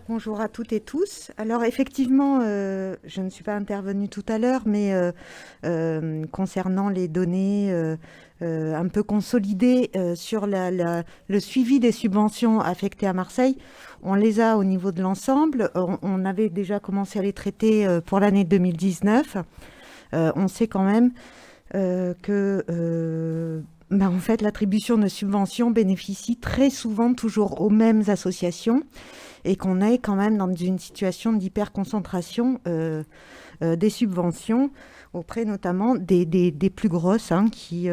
Bonjour à toutes et tous. Alors effectivement, je ne suis pas intervenue tout à l'heure, mais concernant les données un peu consolidées sur le suivi des subventions affectées à Marseille, on les a au niveau de l'ensemble. On avait déjà commencé à les traiter pour l'année 2019. On sait quand même que en fait, l'attribution de subventions bénéficie très souvent toujours aux mêmes associations et qu'on est quand même dans une situation d'hyperconcentration des subventions auprès notamment des plus grosses qui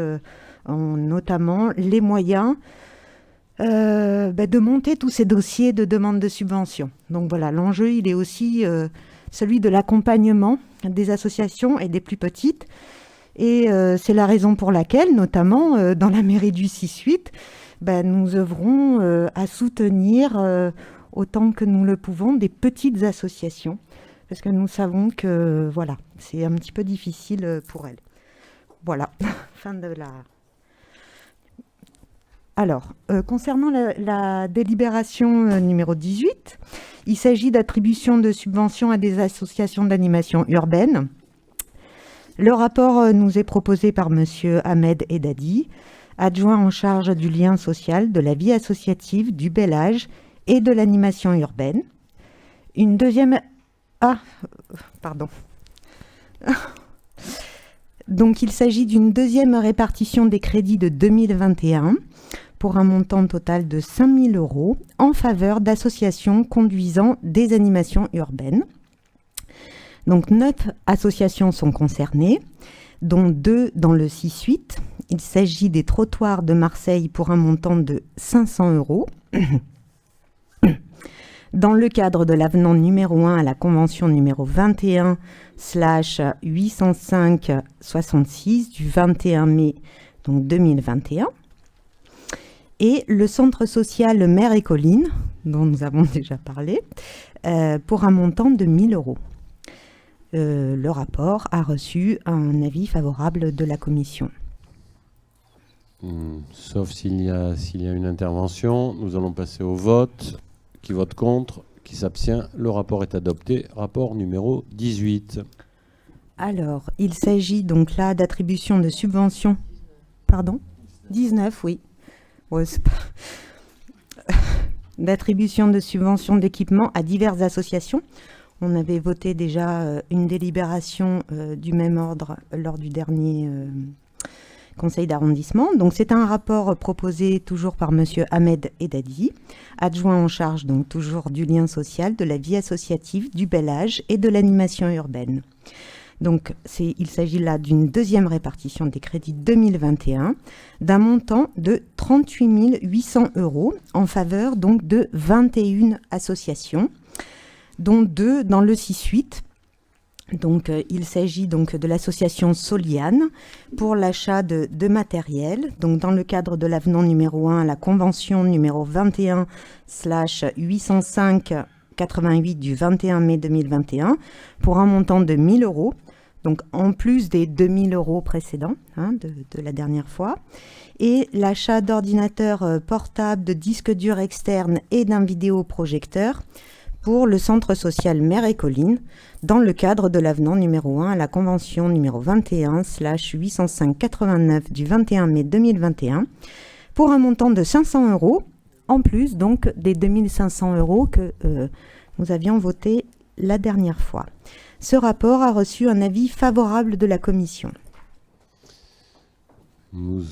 ont notamment les moyens de monter tous ces dossiers de demande de subvention. Donc voilà, l'enjeu, il est aussi celui de l'accompagnement des associations et des plus petites. Et c'est la raison pour laquelle, notamment dans la mairie du 6-8, nous œuvrons à soutenir autant que nous le pouvons des petites associations, parce que nous savons que voilà, c'est un petit peu difficile pour elles. Voilà, fin de la... Alors, concernant la délibération numéro 18, il s'agit d'attribution de subventions à des associations d'animation urbaine. Le rapport nous est proposé par Monsieur Ahmed Eddadi, adjoint en charge du lien social, de la vie associative, du bel âge et de l'animation urbaine. Une deuxième... Donc il s'agit d'une deuxième répartition des crédits de 2021 pour un montant total de 5 000 € en faveur d'associations conduisant des animations urbaines. Donc 9 associations sont concernées, dont 2 dans le 6-8. Il s'agit des trottoirs de Marseille pour un montant de 500 €. Dans le cadre de l'avenant numéro 1 à la convention numéro 21/805/66 du 21 mai donc 2021. Et le centre social Mer et Collines, dont nous avons déjà parlé, pour un montant de 1 000 €. Le rapport a reçu un avis favorable de la commission. Sauf s'il y a une intervention, nous allons passer au vote. Qui vote contre? Qui s'abstient? Le rapport est adopté. Rapport numéro 18. Alors, il s'agit donc là d'attribution de subventions. Pardon? 19, oui. Ouais, c'est pas... d'attribution de subventions d'équipement à diverses associations. On avait voté déjà une délibération du même ordre lors du dernier conseil d'arrondissement. Donc c'est un rapport proposé toujours par Monsieur Ahmed Eddadi, adjoint en charge donc toujours du lien social, de la vie associative, du bel âge et de l'animation urbaine. Donc il s'agit là d'une deuxième répartition des crédits 2021 d'un montant de 38 800 € en faveur donc de 21 associations, dont 2 dans le 6-8. Donc, il s'agit donc de l'association Soliane pour l'achat de matériel, donc dans le cadre de l'avenant numéro 1 à la convention numéro 21/805/88 du 21 mai 2021 pour un montant de 1 000 €, donc en plus des 2 000 € précédents de la dernière fois, et l'achat d'ordinateurs portables, de disques durs externes et d'un vidéoprojecteur pour le centre social Mer et Collines, dans le cadre de l'avenant numéro 1 à la convention numéro 21/805/89 du 21 mai 2021, pour un montant de 500 €, en plus donc des 2 500 € que nous avions voté la dernière fois. Ce rapport a reçu un avis favorable de la commission. Nous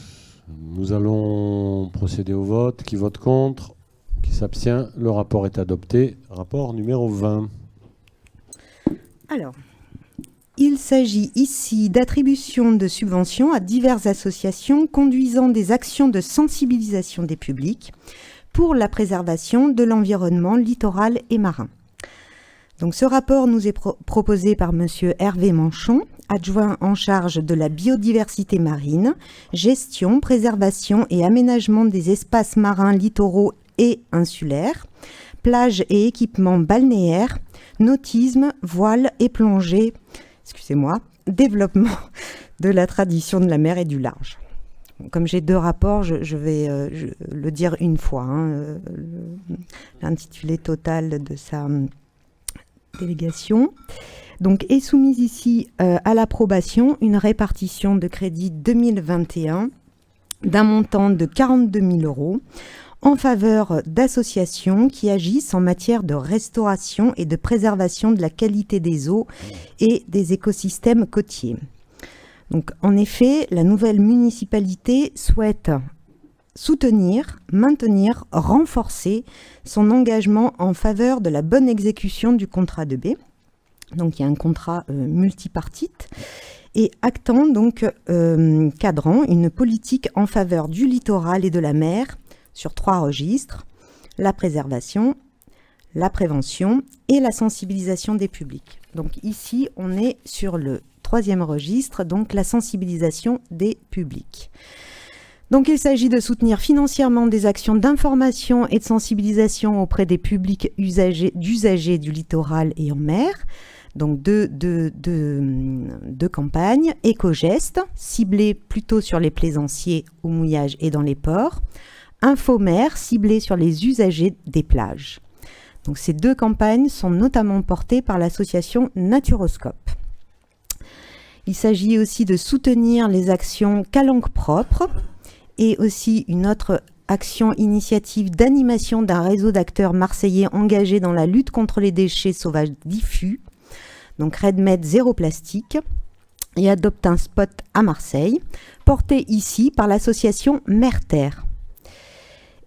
allons procéder au vote. Qui vote contre? Qui s'abstient? Le rapport est adopté. Rapport numéro 20. Alors, il s'agit ici d'attribution de subventions à diverses associations conduisant des actions de sensibilisation des publics pour la préservation de l'environnement littoral et marin. Donc, ce rapport nous est proposé par Monsieur Hervé Manchon, adjoint en charge de la biodiversité marine, gestion, préservation et aménagement des espaces marins littoraux et insulaires, plages et équipements balnéaires, nautisme, voile et plongée, développement de la tradition de la mer et du large. Comme j'ai 2 rapports, je vais le dire une fois, l'intitulé total de sa délégation. Donc, est soumise ici à l'approbation une répartition de crédit 2021 d'un montant de 42 000 € en faveur d'associations qui agissent en matière de restauration et de préservation de la qualité des eaux et des écosystèmes côtiers. Donc, en effet, la nouvelle municipalité souhaite soutenir, maintenir, renforcer son engagement en faveur de la bonne exécution du contrat de baie. Donc, il y a un contrat multipartite et actant donc cadrant une politique en faveur du littoral et de la mer sur 3 registres: la préservation, la prévention et la sensibilisation des publics. Donc ici, on est sur le 3e registre, donc la sensibilisation des publics. Donc il s'agit de soutenir financièrement des actions d'information et de sensibilisation auprès des publics d'usagers du littoral et en mer. Donc deux campagnes: éco-gestes, ciblées plutôt sur les plaisanciers au mouillage et dans les ports; Infomer, ciblée sur les usagers des plages. Donc ces 2 campagnes sont notamment portées par l'association Naturoscope. Il s'agit aussi de soutenir les actions Calanque propre et aussi une autre action initiative d'animation d'un réseau d'acteurs marseillais engagés dans la lutte contre les déchets sauvages diffus, donc RedMed Zéro Plastique, et Adopte un Spot à Marseille, porté ici par l'association Mer-Terre.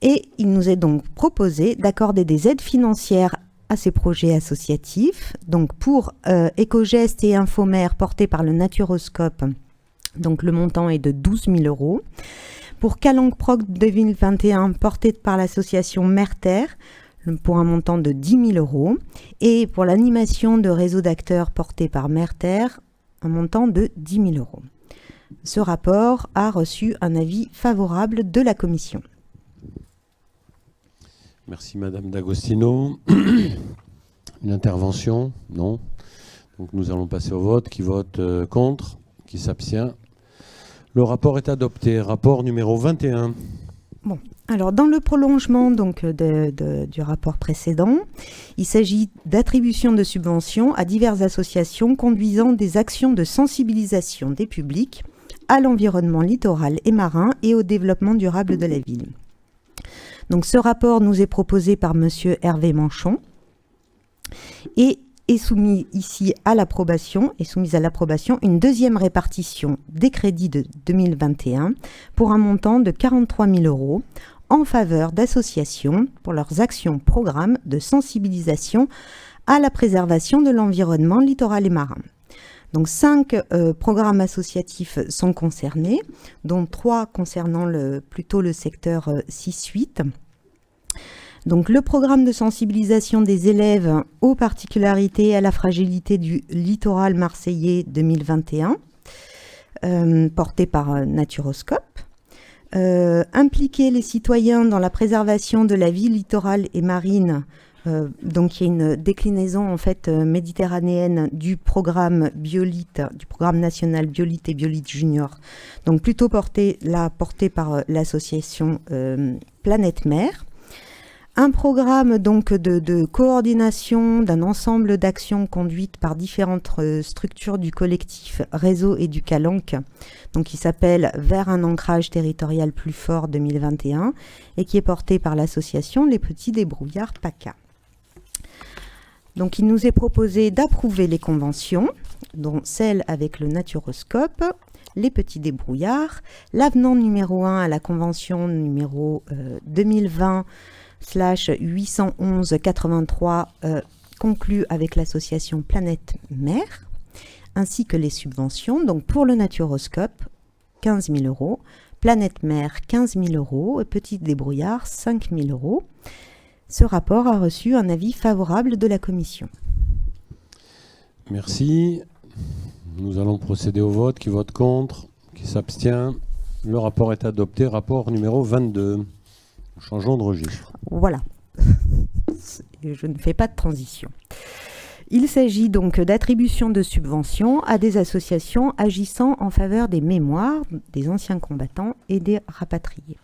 Et il nous est donc proposé d'accorder des aides financières à ces projets associatifs. Donc pour Éco-Gestes et Infomer portés par le Naturoscope, donc le montant est de 12 000 €. Pour Calanque Proc 2021 porté par l'association Mer-Terre, pour un montant de 10 000 €. Et pour l'animation de réseau d'acteurs porté par Mer-Terre, un montant de 10 000 €. Ce rapport a reçu un avis favorable de la commission. Merci Madame D'Agostino. Une intervention? Non. Donc nous allons passer au vote. Qui vote contre? Qui s'abstient? Le rapport est adopté. Rapport numéro 21. Bon, alors dans le prolongement donc, du rapport précédent, il s'agit d'attribution de subventions à diverses associations conduisant des actions de sensibilisation des publics à l'environnement littoral et marin et au développement durable de la ville. Donc ce rapport nous est proposé par Monsieur Hervé Manchon et est soumis ici à l'approbation, soumise à l'approbation une 2e répartition des crédits de 2021 pour un montant de 43 000 € en faveur d'associations pour leurs actions programmes de sensibilisation à la préservation de l'environnement littoral et marin. Donc 5 programmes associatifs sont concernés, dont 3 concernant plutôt le secteur 6-8. Donc le programme de sensibilisation des élèves aux particularités et à la fragilité du littoral marseillais 2021, porté par Naturoscope. Impliquer les citoyens dans la préservation de la vie littorale et marine. Donc il y a une déclinaison en fait méditerranéenne du programme Biolite, du programme national Biolite et Biolite Junior. Donc plutôt porté par l'association Planète Mer. Un programme donc de coordination d'un ensemble d'actions conduites par différentes structures du collectif Réseau et du Calanque, donc qui s'appelle Vers un ancrage territorial plus fort 2021 et qui est porté par l'association Les Petits Débrouillards PACA. Donc il nous est proposé d'approuver les conventions, dont celle avec le Naturoscope, les Petits Débrouillards, l'avenant numéro 1 à la convention numéro 2020/811-83 conclu avec l'association Planète Mer, ainsi que les subventions. Donc pour le Naturoscope, 15 000 €, Planète Mer, 15 000 € et Petits Débrouillards, 5 000 €. Ce rapport a reçu un avis favorable de la commission. Merci. Nous allons procéder au vote. Qui vote contre? Qui s'abstient? Le rapport est adopté. Rapport numéro 22. Changeons de registre. Voilà. Je ne fais pas de transition. Il s'agit donc d'attribution de subventions à des associations agissant en faveur des mémoires des anciens combattants et des rapatriés.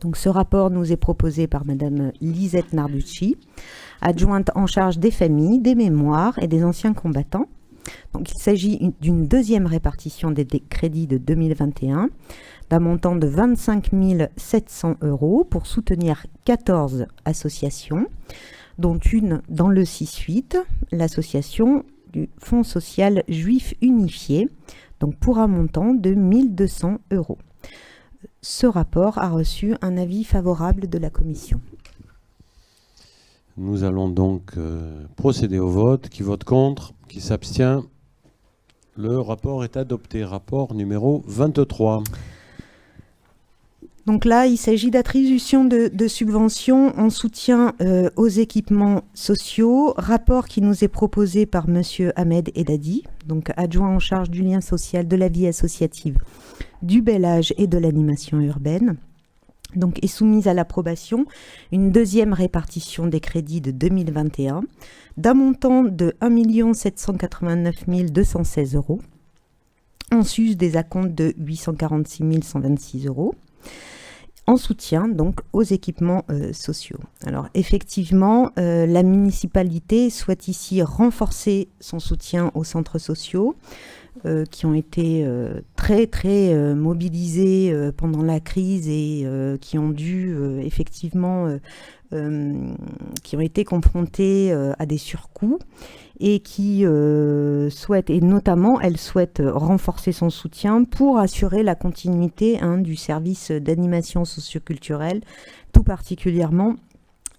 Donc ce rapport nous est proposé par Madame Lisette Narducci, adjointe en charge des familles, des mémoires et des anciens combattants. Donc il s'agit d'une deuxième répartition des crédits de 2021 d'un montant de 25 700 € pour soutenir 14 associations, dont une dans le 6-8, l'association du Fonds social juif unifié, donc pour un montant de 1 200 €. Ce rapport a reçu un avis favorable de la commission. Nous allons donc procéder au vote. Qui vote contre? Qui s'abstient? Le rapport est adopté. Rapport numéro 23. Donc là, il s'agit d'attribution de subventions en soutien aux équipements sociaux. Rapport qui nous est proposé par Monsieur Ahmed Eddadi, donc adjoint en charge du lien social, de la vie associative, du bel âge et de l'animation urbaine. Donc est soumise à l'approbation une deuxième répartition des crédits de 2021 d'un montant de 1 789 216 € en sus des acomptes de 846 126 € en soutien donc aux équipements sociaux. Alors effectivement, la municipalité souhaite ici renforcer son soutien aux centres sociaux qui ont été très mobilisés pendant la crise et qui ont dû effectivement qui ont été confrontés à des surcoûts et qui souhaitent, et notamment elle souhaite renforcer son soutien pour assurer la continuité du service d'animation socioculturelle, tout particulièrement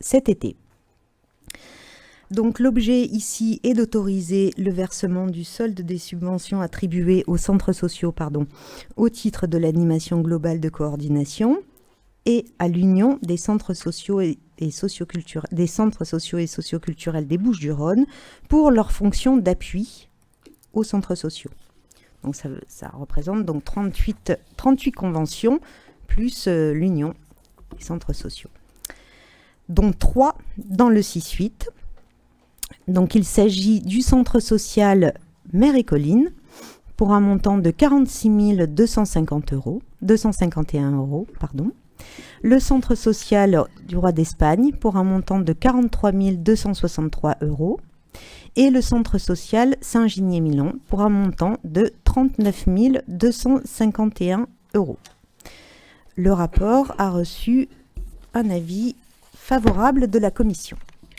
cet été. Donc l'objet ici est d'autoriser le versement du solde des subventions attribuées aux centres sociaux au titre de l'animation globale de coordination et à l'Union des centres sociaux et socioculturels des Bouches-du-Rhône pour leur fonction d'appui aux centres sociaux. Donc ça représente donc 38 conventions plus l'Union des centres sociaux. Donc 3 dans le 6-8. Donc il s'agit du centre social Mère et Colline pour un montant de 46 251 €. Le centre social du Roi d'Espagne pour un montant de 43 263 € et le centre social Saint-Ginier-Milan pour un montant de 39 251 €. Le rapport a reçu un avis favorable de la commission.